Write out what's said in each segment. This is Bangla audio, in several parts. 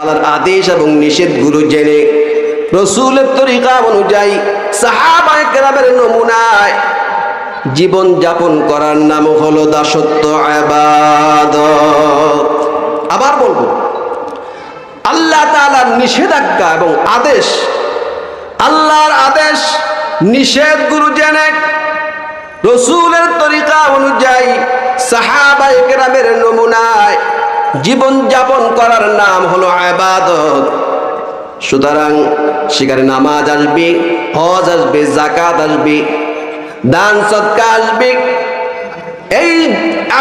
আল্লাহর আদেশ এবং নিষেধগুলো জেনে রাসূলের তরিকা অনুযায়ী সাহাবায়ে কেরামের নমুনায় জীবন যাপন করার নাম হলো দাসত্ব, ইবাদত। আবার বলবো, আল্লাহ তাআলার নিষেধাজ্ঞা এবং আদেশ, আল্লাহর আদেশ নিষেধগুলো জেনে রাসূলের তরিকা অনুযায়ী সাহাবায়ে কেরামের নমুনায় জীবন যাপন করার নাম হলো ইবাদত। সুতরাং সেখানে নামাজ আসবে, হজ আসবে, যাকাত আসবে, দান সদকা আসবে। এই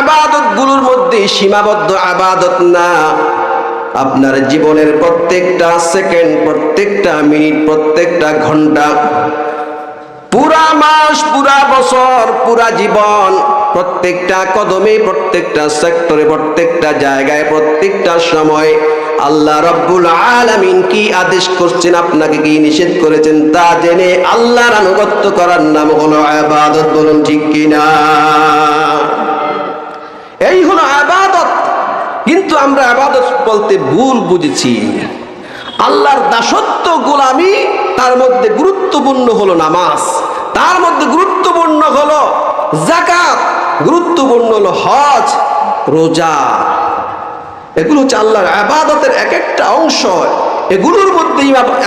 ইবাদতগুলোর মধ্যে সীমাবদ্ধ ইবাদত না, আপনার জীবনের প্রত্যেকটা সেকেন্ড, প্রত্যেকটা মিনিট, প্রত্যেকটা ঘন্টা, পুরা মাস, পুরা বছর, পুরা জীবন, প্রত্যেকটা কদমে, প্রত্যেকটা সেক্টরে, প্রত্যেকটা জায়গায়, প্রত্যেকটা সময় আল্লাহ রাব্বুল আলামিন কি আদেশ করছেন, আপনাকে কি নিষেধ করেছেন তা জেনে আল্লাহর আনুগত্য করার নাম হলো ইবাদত। বলুন ঠিক কিনা? এই হলো ইবাদত। কিন্তু আমরা ইবাদত বলতে ভুল বুঝেছি। আল্লাহর দাসত্ব, গোলামি, তার মধ্যে গুরুত্বপূর্ণ হলো নামাজ, তার মধ্যে গুরুত্বপূর্ণ হলো যাকাত, গুরুত্বপূর্ণ হলো হজ, রোজা। এগুলো হচ্ছে আল্লাহর ইবাদতের এক একটা অংশ। এগুলোর মধ্যে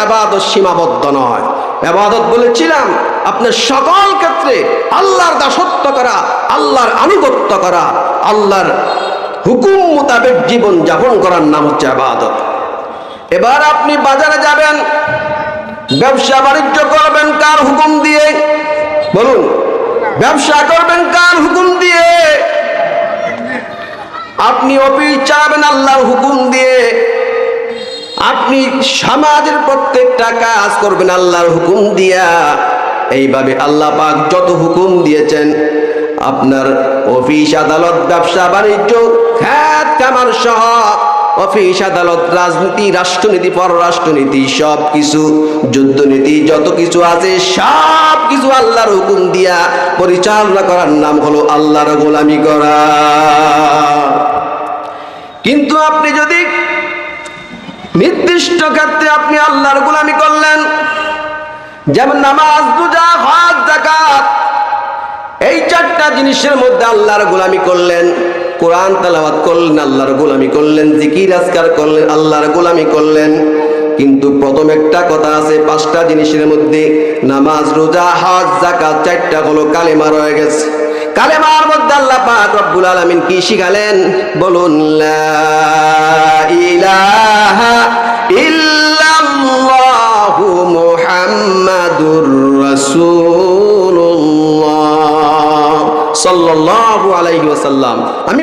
ইবাদত সীমাবদ্ধ নয়। ইবাদত বলেছিলাম আপনার সকল ক্ষেত্রে আল্লাহর দাসত্ব করা, আল্লাহর আনুগত্য করা, আল্লাহর হুকুম মোতাবেক জীবন যাপন করার নাম হচ্ছে ইবাদত। এবার আপনি বাজারে যাবেন, ব্যবসা বাণিজ্য করবেন কার হুকুম দিয়ে? বলুন, ব্যবসা করবেন কার হুকুম দিয়ে? আপনি অফিস চালাবেন আল্লাহর হুকুম দিয়ে। আপনি সমাজের প্রত্যেকটা কাজ করবেন আল্লাহর হুকুম দিয়া। এইভাবে আল্লাহ পাক যত হুকুম দিয়েছেন, আপনার অফিস আদালত, ব্যবসা বাণিজ্য, খাত কামার সহ অফিস আদালত, রাজনীতি, রাষ্ট্রনীতি, পররাষ্ট্রনীতি, সব কিছু, যুদ্ধনীতি, যত কিছু আছে সব কিছু আল্লাহর হুকুম দিয়া পরিচালনা করার নাম হলো আল্লাহর গোলামি করা। কিন্তু আপনি যদি নির্দিষ্ট ক্ষেত্রে আপনি আল্লাহর গোলামি করলেন, যেমন নামাজ, রোজা, হজ, যাকাত, এই চারটা জিনিসের মধ্যে আল্লাহর গোলামি করলেন, কোরআন তেলাওয়াত করলেন, আল্লাহর গোলামি করলেন, জিকির আজকার করলেন, আল্লাহর গোলামি করলেন। কিন্তু প্রথম একটা কথা আছে, পাঁচটা জিনিসের মধ্যে নামাজ, রোজা, হজ, যাকাত, চারটা হলো কালেমা রয়ে গেছে। কালেমার মধ্যে আল্লাহ পাক রব্বুল আলামিন কি শিখালেন? বলুন, লা ইলাহা ইল্লাল্লাহু মুহাম্মাদুর রাসূলুল্লাহ সাল্লাল্লাহু আলাইহি ওয়াসাল্লাম। আমি